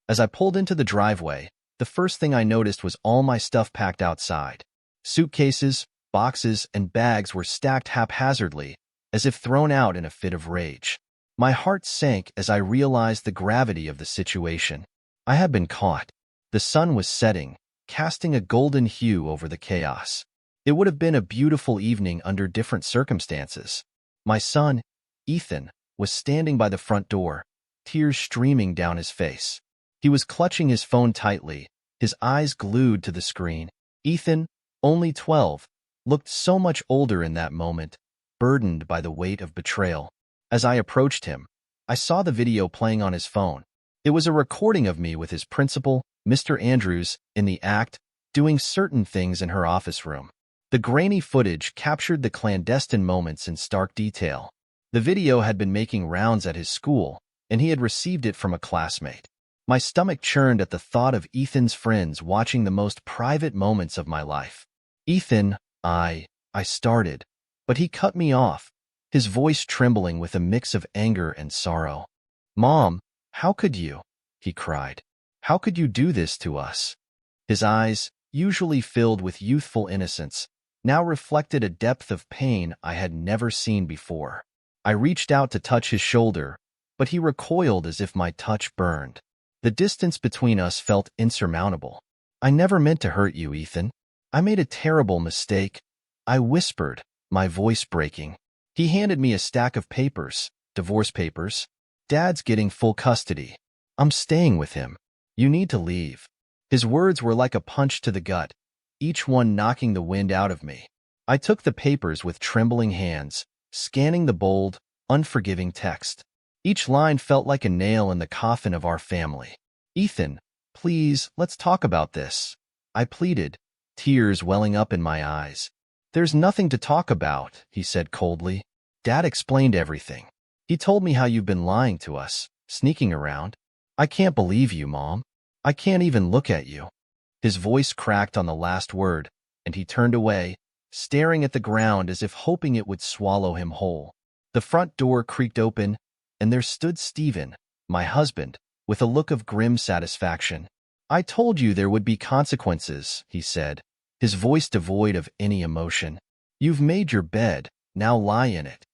As I pulled into the driveway, the first thing I noticed was all my stuff packed outside. Suitcases, boxes, and bags were stacked haphazardly, as if thrown out in a fit of rage. My heart sank as I realized the gravity of the situation. I had been caught. The sun was setting, casting a golden hue over the chaos. It would have been a beautiful evening under different circumstances. My son, Ethan, was standing by the front door, tears streaming down his face. He was clutching his phone tightly, his eyes glued to the screen. Ethan, only 12, looked so much older in that moment, burdened by the weight of betrayal. As I approached him, I saw the video playing on his phone. It was a recording of me with his principal, Mr. Andrews, in the act, doing certain things in her office room. The grainy footage captured the clandestine moments in stark detail. The video had been making rounds at his school, and he had received it from a classmate. My stomach churned at the thought of Ethan's friends watching the most private moments of my life. Ethan, I started, but he cut me off, his voice trembling with a mix of anger and sorrow. "Mom, how could you?" he cried. "How could you do this to us?" His eyes, usually filled with youthful innocence, now reflected a depth of pain I had never seen before. I reached out to touch his shoulder, but he recoiled as if my touch burned. The distance between us felt insurmountable. "I never meant to hurt you, Ethan. I made a terrible mistake," I whispered, my voice breaking. He handed me a stack of papers, divorce papers. "Dad's getting full custody. I'm staying with him. You need to leave." His words were like a punch to the gut, each one knocking the wind out of me. I took the papers with trembling hands, scanning the bold, unforgiving text. Each line felt like a nail in the coffin of our family. "Ethan, please, let's talk about this," I pleaded, tears welling up in my eyes. "There's nothing to talk about," he said coldly. "Dad explained everything. He told me how you've been lying to us, sneaking around. I can't believe you, Mom. I can't even look at you." His voice cracked on the last word, and he turned away, staring at the ground as if hoping it would swallow him whole. The front door creaked open, and there stood Stephen, my husband, with a look of grim satisfaction. "I told you there would be consequences," he said, his voice devoid of any emotion. "You've made your bed, now lie in it."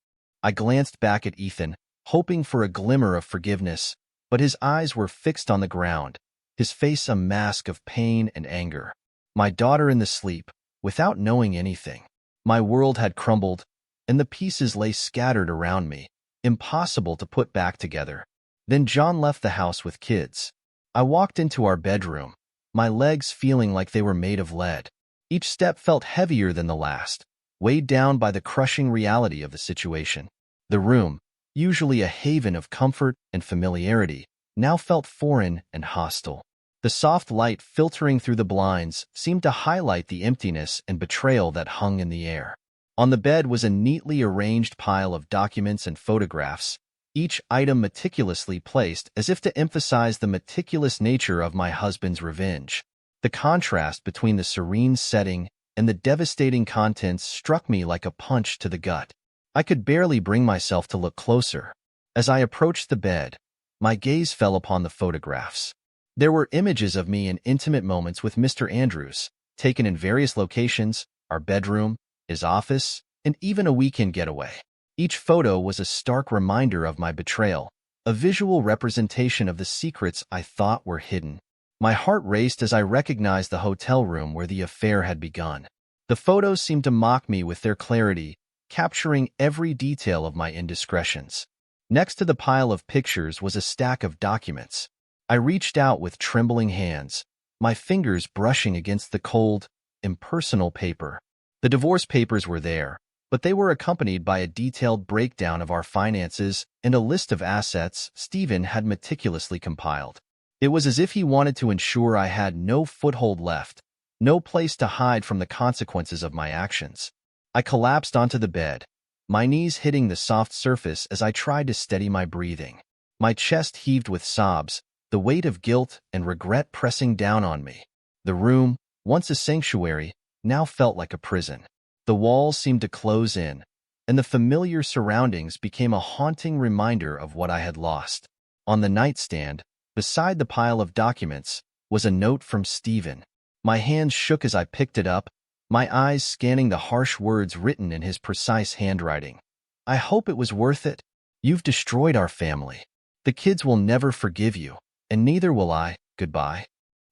I glanced back at Ethan, hoping for a glimmer of forgiveness, but his eyes were fixed on the ground, his face a mask of pain and anger. My daughter in the sleep, without knowing anything. My world had crumbled, and the pieces lay scattered around me, impossible to put back together. Then John left the house with kids. I walked into our bedroom, my legs feeling like they were made of lead. Each step felt heavier than the last, weighed down by the crushing reality of the situation. The room, usually a haven of comfort and familiarity, now felt foreign and hostile. The soft light filtering through the blinds seemed to highlight the emptiness and betrayal that hung in the air. On the bed was a neatly arranged pile of documents and photographs, each item meticulously placed as if to emphasize the meticulous nature of my husband's revenge. The contrast between the serene setting and the devastating contents struck me like a punch to the gut. I could barely bring myself to look closer. As I approached the bed, my gaze fell upon the photographs. There were images of me in intimate moments with Mr. Andrews, taken in various locations, our bedroom, his office, and even a weekend getaway. Each photo was a stark reminder of my betrayal, a visual representation of the secrets I thought were hidden. My heart raced as I recognized the hotel room where the affair had begun. The photos seemed to mock me with their clarity, capturing every detail of my indiscretions. Next to the pile of pictures was a stack of documents. I reached out with trembling hands, my fingers brushing against the cold, impersonal paper. The divorce papers were there, but they were accompanied by a detailed breakdown of our finances and a list of assets Stephen had meticulously compiled. It was as if he wanted to ensure I had no foothold left, no place to hide from the consequences of my actions. I collapsed onto the bed, my knees hitting the soft surface as I tried to steady my breathing. My chest heaved with sobs, the weight of guilt and regret pressing down on me. The room, once a sanctuary, now felt like a prison. The walls seemed to close in, and the familiar surroundings became a haunting reminder of what I had lost. On the nightstand, Beside the pile of documents was a note from Stephen. My hands shook as I picked it up, my eyes scanning the harsh words written in his precise handwriting. I hope it was worth it. You've destroyed our family. The kids will never forgive you, and neither will I. Goodbye.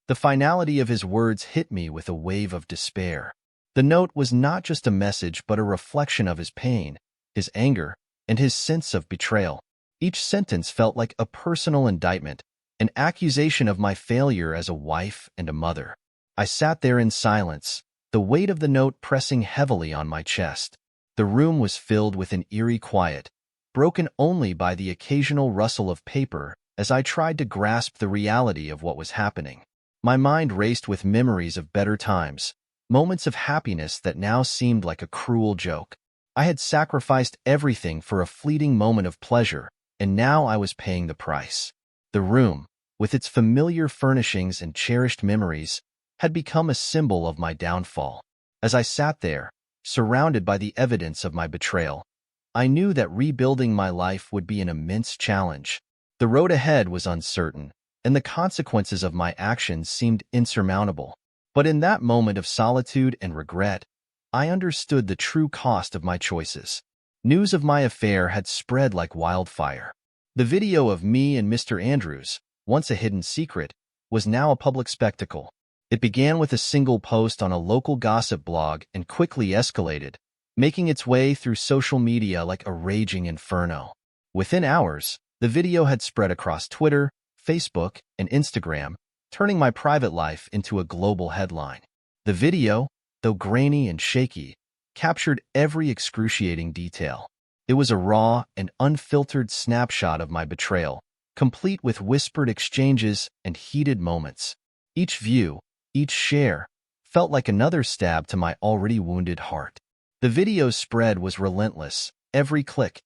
The finality of his words hit me with a wave of despair. The note was not just a message but a reflection of his pain, his anger, and his sense of betrayal. Each sentence felt like a personal indictment, an accusation of my failure as a wife and a mother. I sat there in silence, the weight of the note pressing heavily on my chest. The room was filled with an eerie quiet, broken only by the occasional rustle of paper as I tried to grasp the reality of what was happening. My mind raced with memories of better times, moments of happiness that now seemed like a cruel joke. I had sacrificed everything for a fleeting moment of pleasure, and now I was paying the price. The room, with its familiar furnishings and cherished memories, had become a symbol of my downfall. As I sat there, surrounded by the evidence of my betrayal, I knew that rebuilding my life would be an immense challenge. The road ahead was uncertain, and the consequences of my actions seemed insurmountable. But in that moment of solitude and regret, I understood the true cost of my choices. News of my affair had spread like wildfire. The video of me and Mr. Andrews, once a hidden secret, was now a public spectacle. It began with a single post on a local gossip blog and quickly escalated, making its way through social media like a raging inferno. Within hours, the video had spread across Twitter, Facebook, and Instagram, turning my private life into a global headline. The video, though grainy and shaky, captured every excruciating detail. It was a raw and unfiltered snapshot of my betrayal, complete with whispered exchanges and heated moments. Each view, each share, felt like another stab to my already wounded heart. The video's spread was relentless. Every click,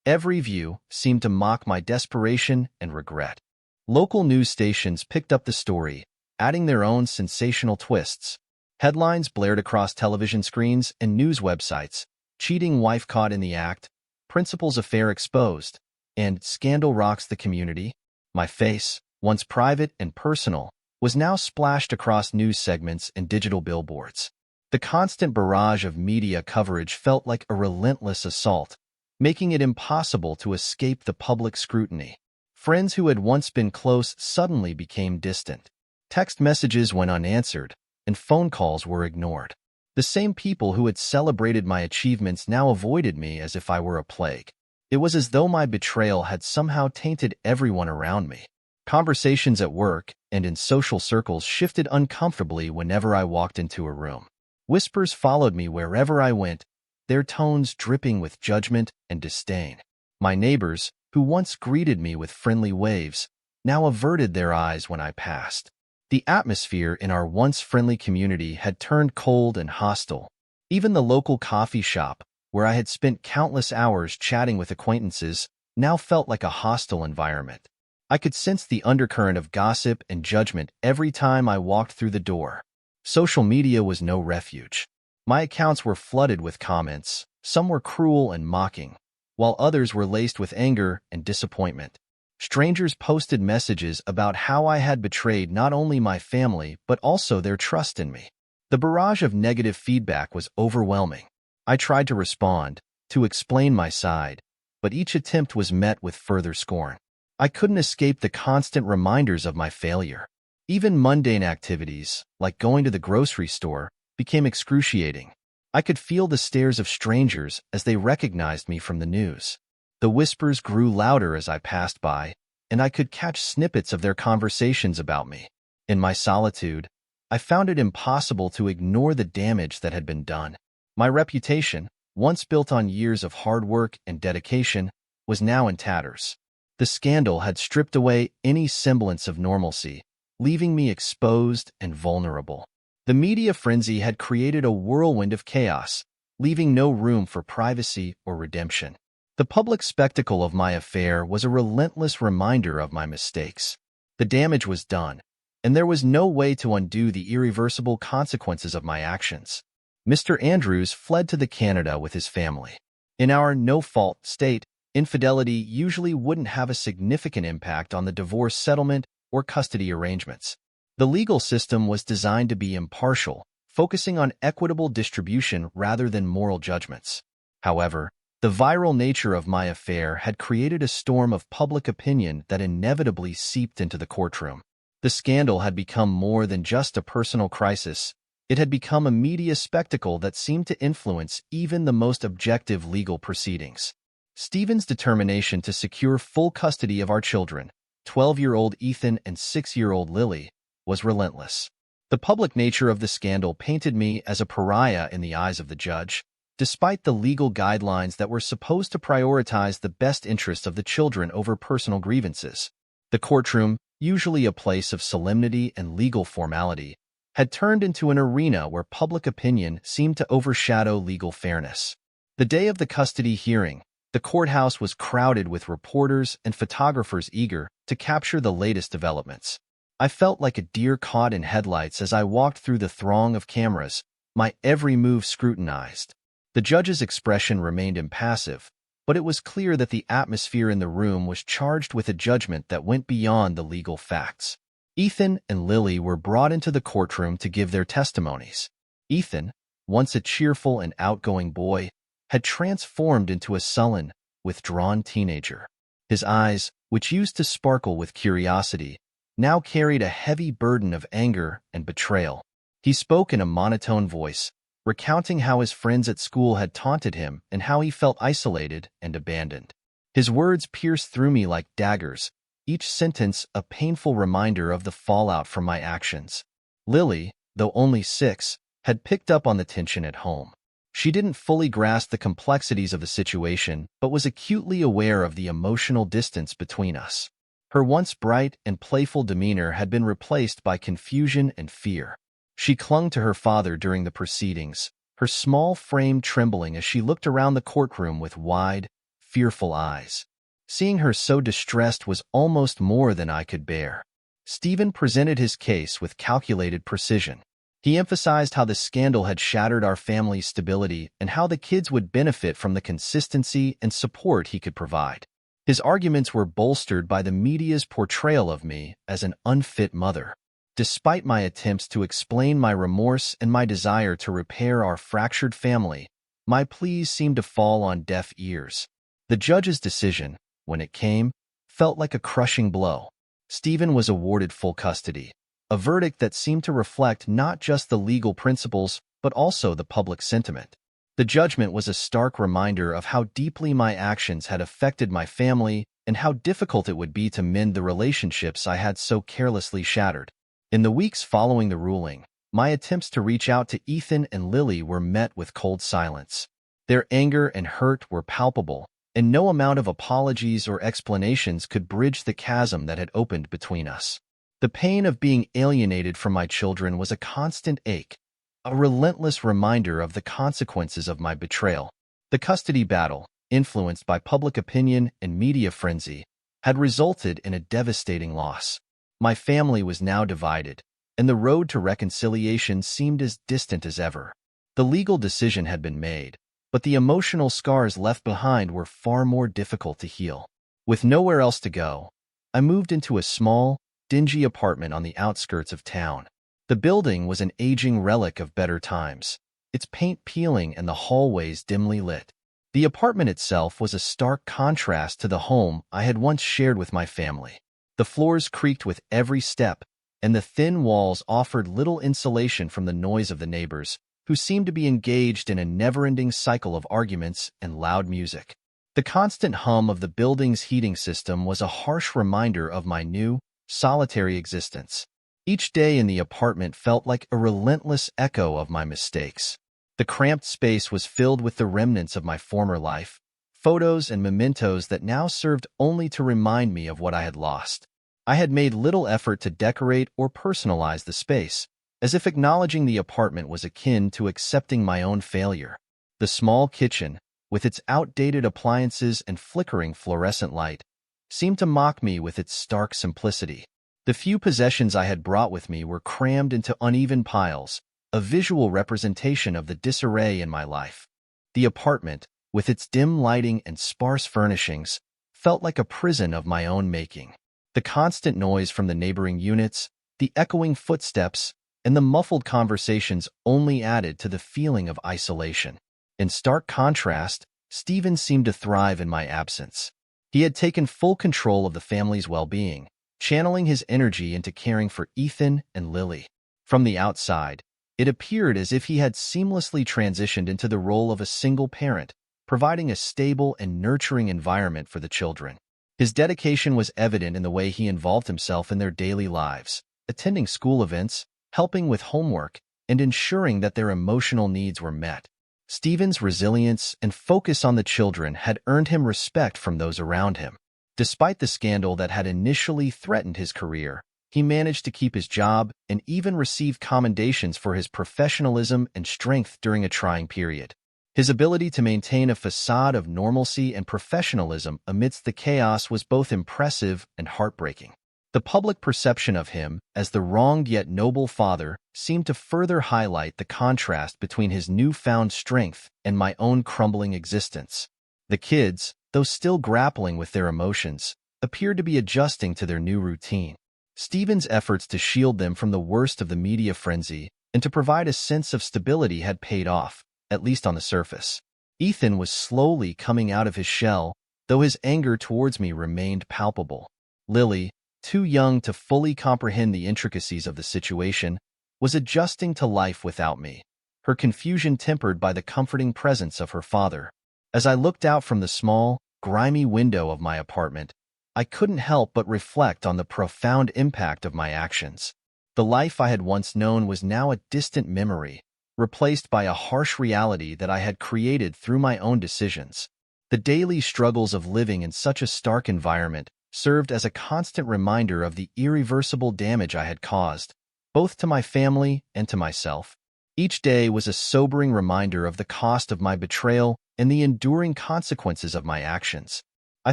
every view seemed to mock my desperation and regret. Local news stations picked up the story, adding their own sensational twists. Headlines blared across television screens and news websites, cheating wife caught in the act, principal's affair exposed, and scandal rocks the community. My face, once private and personal, was now splashed across news segments and digital billboards. The constant barrage of media coverage felt like a relentless assault, making it impossible to escape the public scrutiny. Friends who had once been close suddenly became distant. Text messages went unanswered, and phone calls were ignored. The same people who had celebrated my achievements now avoided me as if I were a plague. It was as though my betrayal had somehow tainted everyone around me. Conversations at work and in social circles shifted uncomfortably whenever I walked into a room. Whispers followed me wherever I went, their tones dripping with judgment and disdain. My neighbors, who once greeted me with friendly waves, now averted their eyes when I passed. The atmosphere in our once friendly community had turned cold and hostile. Even the local coffee shop, where I had spent countless hours chatting with acquaintances, now felt like a hostile environment. I could sense the undercurrent of gossip and judgment every time I walked through the door. Social media was no refuge. My accounts were flooded with comments. Some were cruel and mocking, while others were laced with anger and disappointment. Strangers posted messages about how I had betrayed not only my family but also their trust in me. The barrage of negative feedback was overwhelming. I tried to respond, to explain my side, but each attempt was met with further scorn. I couldn't escape the constant reminders of my failure. Even mundane activities, like going to the grocery store, became excruciating. I could feel the stares of strangers as they recognized me from the news. The whispers grew louder as I passed by, and I could catch snippets of their conversations about me. In my solitude, I found it impossible to ignore the damage that had been done. My reputation, once built on years of hard work and dedication, was now in tatters. The scandal had stripped away any semblance of normalcy, leaving me exposed and vulnerable. The media frenzy had created a whirlwind of chaos, leaving no room for privacy or redemption. The public spectacle of my affair was a relentless reminder of my mistakes. The damage was done, and there was no way to undo the irreversible consequences of my actions. Mr. Andrews fled to Canada with his family. In our no-fault state, infidelity usually wouldn't have a significant impact on the divorce settlement or custody arrangements. The legal system was designed to be impartial, focusing on equitable distribution rather than moral judgments. However, the viral nature of my affair had created a storm of public opinion that inevitably seeped into the courtroom. The scandal had become more than just a personal crisis. It had become a media spectacle that seemed to influence even the most objective legal proceedings. Stephen's determination to secure full custody of our children, 12-year-old Ethan and 6-year-old Lily, was relentless. The public nature of the scandal painted me as a pariah in the eyes of the judge, despite the legal guidelines that were supposed to prioritize the best interests of the children over personal grievances. The courtroom, usually a place of solemnity and legal formality, had turned into an arena where public opinion seemed to overshadow legal fairness. The day of the custody hearing, the courthouse was crowded with reporters and photographers eager to capture the latest developments. I felt like a deer caught in headlights as I walked through the throng of cameras, my every move scrutinized. The judge's expression remained impassive, but it was clear that the atmosphere in the room was charged with a judgment that went beyond the legal facts. Ethan and Lily were brought into the courtroom to give their testimonies. Ethan, once a cheerful and outgoing boy, had transformed into a sullen, withdrawn teenager. His eyes, which used to sparkle with curiosity, now carried a heavy burden of anger and betrayal. He spoke in a monotone voice, recounting how his friends at school had taunted him and how he felt isolated and abandoned. His words pierced through me like daggers, each sentence a painful reminder of the fallout from my actions. Lily, though only 6, had picked up on the tension at home. She didn't fully grasp the complexities of the situation, but was acutely aware of the emotional distance between us. Her once bright and playful demeanor had been replaced by confusion and fear. She clung to her father during the proceedings, her small frame trembling as she looked around the courtroom with wide, fearful eyes. Seeing her so distressed was almost more than I could bear. Stephen presented his case with calculated precision. He emphasized how the scandal had shattered our family's stability and how the kids would benefit from the consistency and support he could provide. His arguments were bolstered by the media's portrayal of me as an unfit mother. Despite my attempts to explain my remorse and my desire to repair our fractured family, my pleas seemed to fall on deaf ears. The judge's decision, when it came, felt like a crushing blow. Stephen was awarded full custody, a verdict that seemed to reflect not just the legal principles but also the public sentiment. The judgment was a stark reminder of how deeply my actions had affected my family and how difficult it would be to mend the relationships I had so carelessly shattered. In the weeks following the ruling, my attempts to reach out to Ethan and Lily were met with cold silence. Their anger and hurt were palpable, and no amount of apologies or explanations could bridge the chasm that had opened between us. The pain of being alienated from my children was a constant ache, a relentless reminder of the consequences of my betrayal. The custody battle, influenced by public opinion and media frenzy, had resulted in a devastating loss. My family was now divided, and the road to reconciliation seemed as distant as ever. The legal decision had been made, but the emotional scars left behind were far more difficult to heal. With nowhere else to go, I moved into a small, dingy apartment on the outskirts of town. The building was an aging relic of better times, its paint peeling and the hallways dimly lit. The apartment itself was a stark contrast to the home I had once shared with my family. The floors creaked with every step, and the thin walls offered little insulation from the noise of the neighbors, who seemed to be engaged in a never-ending cycle of arguments and loud music. The constant hum of the building's heating system was a harsh reminder of my new, solitary existence. Each day in the apartment felt like a relentless echo of my mistakes. The cramped space was filled with the remnants of my former life, photos and mementos that now served only to remind me of what I had lost. I had made little effort to decorate or personalize the space, as if acknowledging the apartment was akin to accepting my own failure. The small kitchen, with its outdated appliances and flickering fluorescent light, seemed to mock me with its stark simplicity. The few possessions I had brought with me were crammed into uneven piles, a visual representation of the disarray in my life. The apartment, with its dim lighting and sparse furnishings, felt like a prison of my own making. The constant noise from the neighboring units, the echoing footsteps, and the muffled conversations only added to the feeling of isolation. In stark contrast, Stephen seemed to thrive in my absence. He had taken full control of the family's well-being, channeling his energy into caring for Ethan and Lily. From the outside, it appeared as if he had seamlessly transitioned into the role of a single parent, providing a stable and nurturing environment for the children. His dedication was evident in the way he involved himself in their daily lives, attending school events, helping with homework, and ensuring that their emotional needs were met. Stephen's resilience and focus on the children had earned him respect from those around him. Despite the scandal that had initially threatened his career, he managed to keep his job and even received commendations for his professionalism and strength during a trying period. His ability to maintain a facade of normalcy and professionalism amidst the chaos was both impressive and heartbreaking. The public perception of him as the wronged yet noble father seemed to further highlight the contrast between his newfound strength and my own crumbling existence. The kids, though still grappling with their emotions, appeared to be adjusting to their new routine. Stephen's efforts to shield them from the worst of the media frenzy and to provide a sense of stability had paid off, at least on the surface. Ethan was slowly coming out of his shell, though his anger towards me remained palpable. Lily, too young to fully comprehend the intricacies of the situation, was adjusting to life without me, her confusion tempered by the comforting presence of her father. As I looked out from the small, grimy window of my apartment, I couldn't help but reflect on the profound impact of my actions. The life I had once known was now a distant memory, replaced by a harsh reality that I had created through my own decisions. The daily struggles of living in such a stark environment served as a constant reminder of the irreversible damage I had caused, both to my family and to myself. Each day was a sobering reminder of the cost of my betrayal and the enduring consequences of my actions. I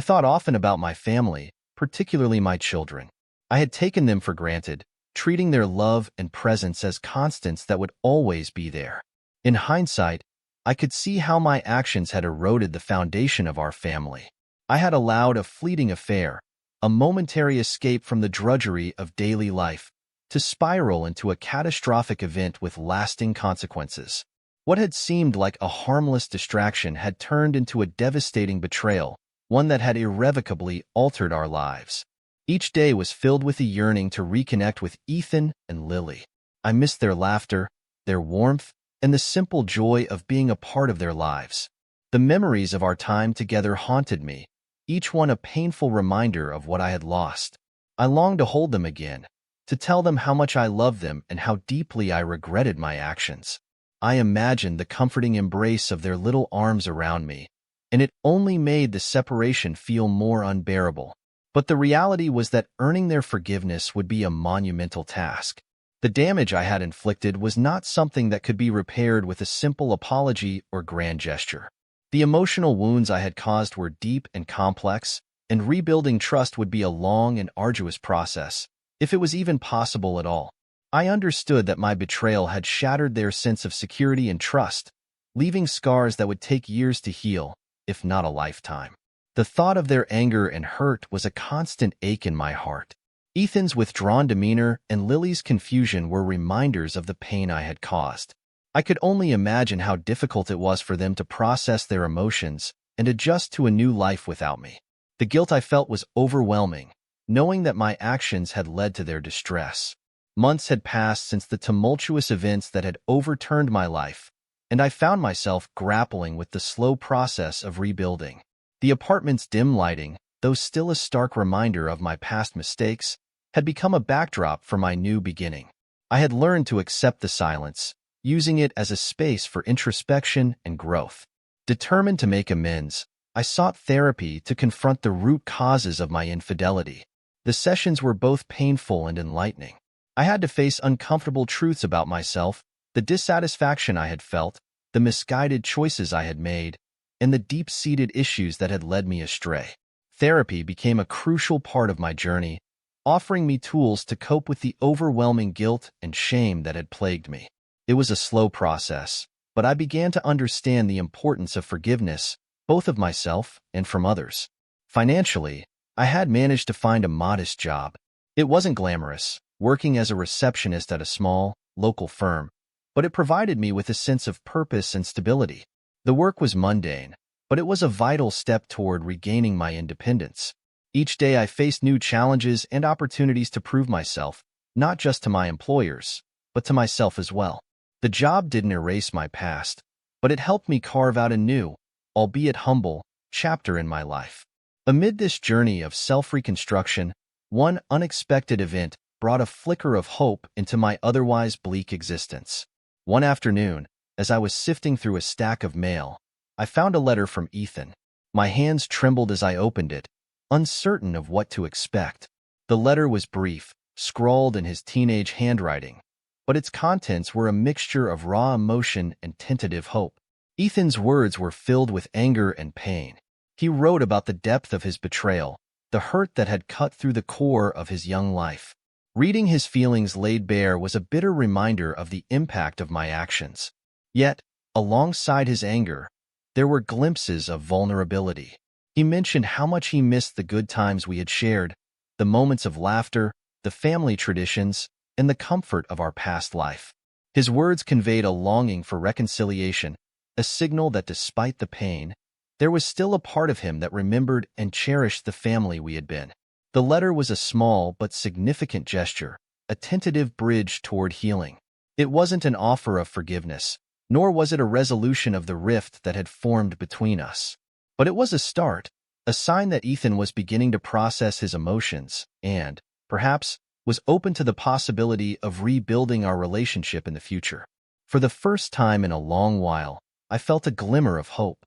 thought often about my family, particularly my children. I had taken them for granted, treating their love and presence as constants that would always be there. In hindsight, I could see how my actions had eroded the foundation of our family. I had allowed a fleeting affair, a momentary escape from the drudgery of daily life, to spiral into a catastrophic event with lasting consequences. What had seemed like a harmless distraction had turned into a devastating betrayal, one that had irrevocably altered our lives. Each day was filled with a yearning to reconnect with Ethan and Lily. I missed their laughter, their warmth, and the simple joy of being a part of their lives. The memories of our time together haunted me, each one a painful reminder of what I had lost. I longed to hold them again, to tell them how much I loved them and how deeply I regretted my actions. I imagined the comforting embrace of their little arms around me, and it only made the separation feel more unbearable. But the reality was that earning their forgiveness would be a monumental task. The damage I had inflicted was not something that could be repaired with a simple apology or grand gesture. The emotional wounds I had caused were deep and complex, and rebuilding trust would be a long and arduous process, if it was even possible at all. I understood that my betrayal had shattered their sense of security and trust, leaving scars that would take years to heal, if not a lifetime. The thought of their anger and hurt was a constant ache in my heart. Ethan's withdrawn demeanor and Lily's confusion were reminders of the pain I had caused. I could only imagine how difficult it was for them to process their emotions and adjust to a new life without me. The guilt I felt was overwhelming, knowing that my actions had led to their distress. Months had passed since the tumultuous events that had overturned my life, and I found myself grappling with the slow process of rebuilding. The apartment's dim lighting, though still a stark reminder of my past mistakes, had become a backdrop for my new beginning. I had learned to accept the silence, using it as a space for introspection and growth. Determined to make amends, I sought therapy to confront the root causes of my infidelity. The sessions were both painful and enlightening. I had to face uncomfortable truths about myself, the dissatisfaction I had felt, the misguided choices I had made, and the deep-seated issues that had led me astray. Therapy became a crucial part of my journey, offering me tools to cope with the overwhelming guilt and shame that had plagued me. It was a slow process, but I began to understand the importance of forgiveness, both of myself and from others. Financially, I had managed to find a modest job. It wasn't glamorous, working as a receptionist at a small, local firm, but it provided me with a sense of purpose and stability. The work was mundane, but it was a vital step toward regaining my independence. Each day I faced new challenges and opportunities to prove myself, not just to my employers, but to myself as well. The job didn't erase my past, but it helped me carve out a new, albeit humble, chapter in my life. Amid this journey of self-reconstruction, one unexpected event brought a flicker of hope into my otherwise bleak existence. One afternoon, as I was sifting through a stack of mail, I found a letter from Ethan. My hands trembled as I opened it, uncertain of what to expect. The letter was brief, scrawled in his teenage handwriting, but its contents were a mixture of raw emotion and tentative hope. Ethan's words were filled with anger and pain. He wrote about the depth of his betrayal, the hurt that had cut through the core of his young life. Reading his feelings laid bare was a bitter reminder of the impact of my actions. Yet, alongside his anger, there were glimpses of vulnerability. He mentioned how much he missed the good times we had shared, the moments of laughter, the family traditions, and the comfort of our past life. His words conveyed a longing for reconciliation, a signal that despite the pain, there was still a part of him that remembered and cherished the family we had been. The letter was a small but significant gesture, a tentative bridge toward healing. It wasn't an offer of forgiveness, nor was it a resolution of the rift that had formed between us. But it was a start, a sign that Ethan was beginning to process his emotions and, perhaps, was open to the possibility of rebuilding our relationship in the future. For the first time in a long while, I felt a glimmer of hope.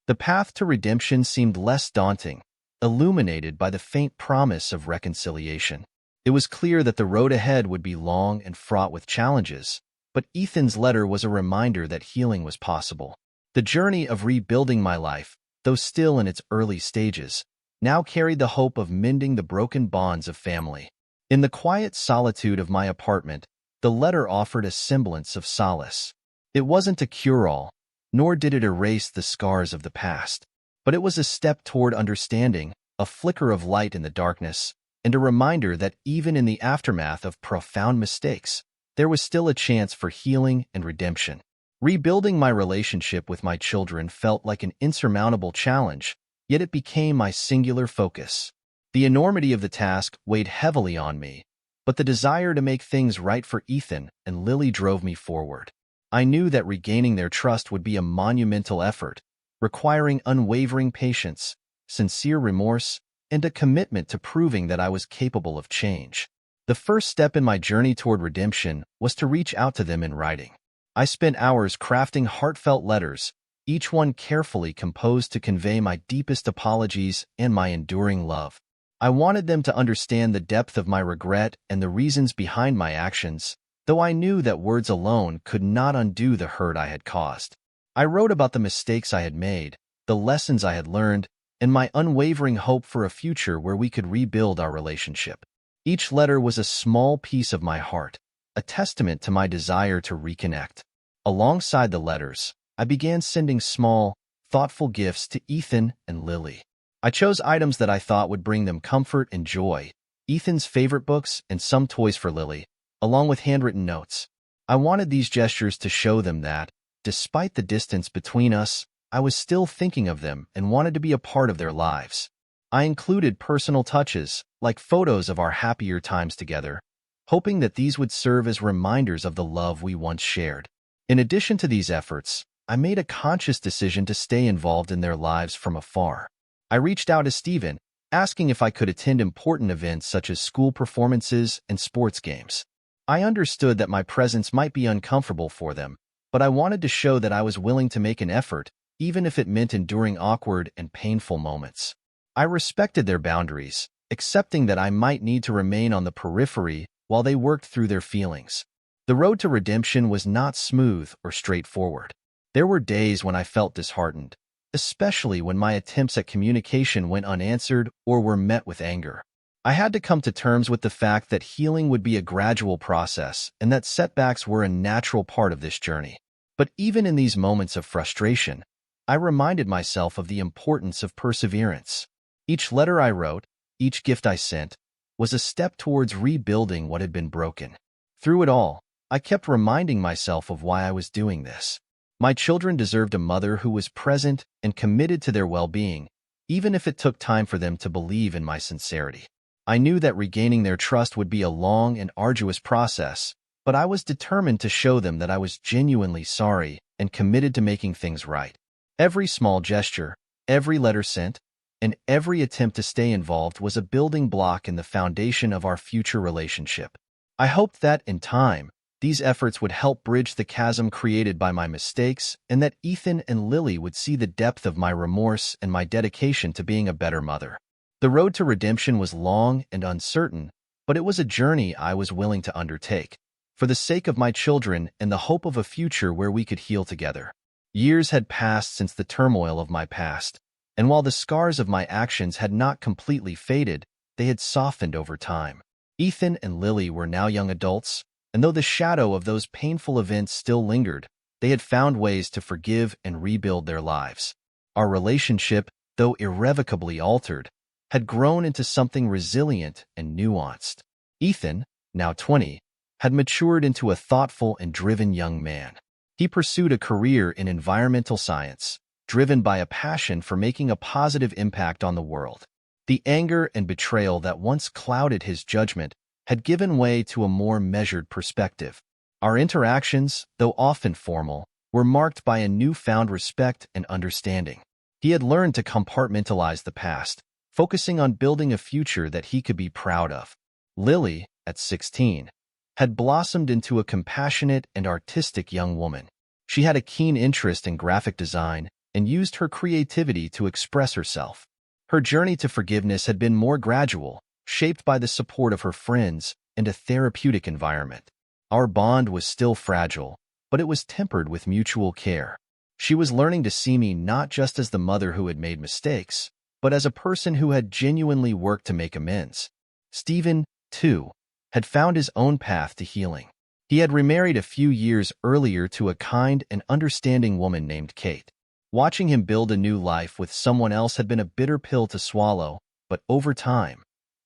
The path to redemption seemed less daunting, illuminated by the faint promise of reconciliation. It was clear that the road ahead would be long and fraught with challenges, but Ethan's letter was a reminder that healing was possible. The journey of rebuilding my life, though still in its early stages, now carried the hope of mending the broken bonds of family. In the quiet solitude of my apartment, the letter offered a semblance of solace. It wasn't a cure-all, nor did it erase the scars of the past, but it was a step toward understanding, a flicker of light in the darkness, and a reminder that even in the aftermath of profound mistakes, there was still a chance for healing and redemption. Rebuilding my relationship with my children felt like an insurmountable challenge, yet it became my singular focus. The enormity of the task weighed heavily on me, but the desire to make things right for Ethan and Lily drove me forward. I knew that regaining their trust would be a monumental effort, requiring unwavering patience, sincere remorse, and a commitment to proving that I was capable of change. The first step in my journey toward redemption was to reach out to them in writing. I spent hours crafting heartfelt letters, each one carefully composed to convey my deepest apologies and my enduring love. I wanted them to understand the depth of my regret and the reasons behind my actions, though I knew that words alone could not undo the hurt I had caused. I wrote about the mistakes I had made, the lessons I had learned, and my unwavering hope for a future where we could rebuild our relationship. Each letter was a small piece of my heart, a testament to my desire to reconnect. Alongside the letters, I began sending small, thoughtful gifts to Ethan and Lily. I chose items that I thought would bring them comfort and joy, Ethan's favorite books and some toys for Lily, along with handwritten notes. I wanted these gestures to show them that, despite the distance between us, I was still thinking of them and wanted to be a part of their lives. I included personal touches, like photos of our happier times together, hoping that these would serve as reminders of the love we once shared. In addition to these efforts, I made a conscious decision to stay involved in their lives from afar. I reached out to Stephen, asking if I could attend important events such as school performances and sports games. I understood that my presence might be uncomfortable for them, but I wanted to show that I was willing to make an effort, even if it meant enduring awkward and painful moments. I respected their boundaries, accepting that I might need to remain on the periphery while they worked through their feelings. The road to redemption was not smooth or straightforward. There were days when I felt disheartened, especially when my attempts at communication went unanswered or were met with anger. I had to come to terms with the fact that healing would be a gradual process and that setbacks were a natural part of this journey. But even in these moments of frustration, I reminded myself of the importance of perseverance. Each letter I wrote, each gift I sent, was a step towards rebuilding what had been broken. Through it all, I kept reminding myself of why I was doing this. My children deserved a mother who was present and committed to their well-being, even if it took time for them to believe in my sincerity. I knew that regaining their trust would be a long and arduous process, but I was determined to show them that I was genuinely sorry and committed to making things right. Every small gesture, every letter sent, and every attempt to stay involved was a building block in the foundation of our future relationship. I hoped that, in time, these efforts would help bridge the chasm created by my mistakes and that Ethan and Lily would see the depth of my remorse and my dedication to being a better mother. The road to redemption was long and uncertain, but it was a journey I was willing to undertake, for the sake of my children and the hope of a future where we could heal together. Years had passed since the turmoil of my past, and while the scars of my actions had not completely faded, they had softened over time. Ethan and Lily were now young adults, and though the shadow of those painful events still lingered, they had found ways to forgive and rebuild their lives. Our relationship, though irrevocably altered, had grown into something resilient and nuanced. Ethan, now 20, had matured into a thoughtful and driven young man. He pursued a career in environmental science, driven by a passion for making a positive impact on the world. The anger and betrayal that once clouded his judgment had given way to a more measured perspective. Our interactions, though often formal, were marked by a newfound respect and understanding. He had learned to compartmentalize the past, focusing on building a future that he could be proud of. Lily, at 16, had blossomed into a compassionate and artistic young woman. She had a keen interest in graphic design and used her creativity to express herself. Her journey to forgiveness had been more gradual, shaped by the support of her friends and a therapeutic environment. Our bond was still fragile, but it was tempered with mutual care. She was learning to see me not just as the mother who had made mistakes, but as a person who had genuinely worked to make amends. Stephen, too, had found his own path to healing. He had remarried a few years earlier to a kind and understanding woman named Kate. Watching him build a new life with someone else had been a bitter pill to swallow, but over time,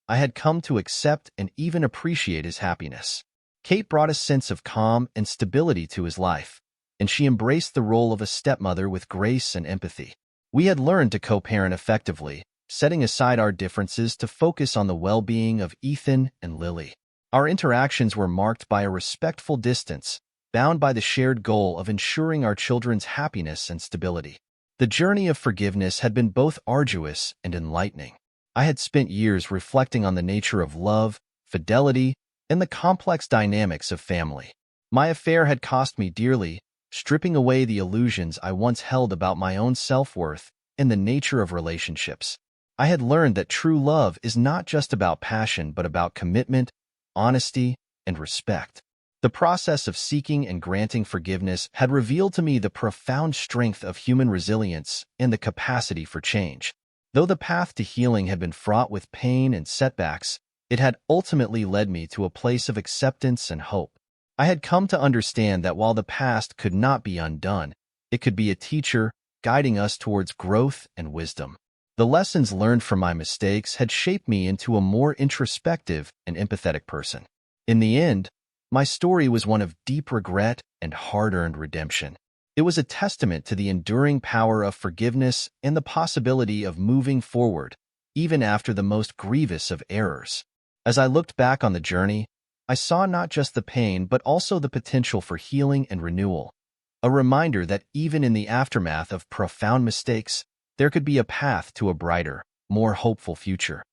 I had come to accept and even appreciate his happiness. Kate brought a sense of calm and stability to his life, and she embraced the role of a stepmother with grace and empathy. We had learned to co-parent effectively, setting aside our differences to focus on the well-being of Ethan and Lily. Our interactions were marked by a respectful distance, bound by the shared goal of ensuring our children's happiness and stability. The journey of forgiveness had been both arduous and enlightening. I had spent years reflecting on the nature of love, fidelity, and the complex dynamics of family. My affair had cost me dearly, stripping away the illusions I once held about my own self-worth and the nature of relationships. I had learned that true love is not just about passion but about commitment, honesty, and respect. The process of seeking and granting forgiveness had revealed to me the profound strength of human resilience and the capacity for change. Though the path to healing had been fraught with pain and setbacks, it had ultimately led me to a place of acceptance and hope. I had come to understand that while the past could not be undone, it could be a teacher, guiding us towards growth and wisdom. The lessons learned from my mistakes had shaped me into a more introspective and empathetic person. In the end, my story was one of deep regret and hard-earned redemption. It was a testament to the enduring power of forgiveness and the possibility of moving forward, even after the most grievous of errors. As I looked back on the journey, I saw not just the pain but also the potential for healing and renewal, a reminder that even in the aftermath of profound mistakes, there could be a path to a brighter, more hopeful future.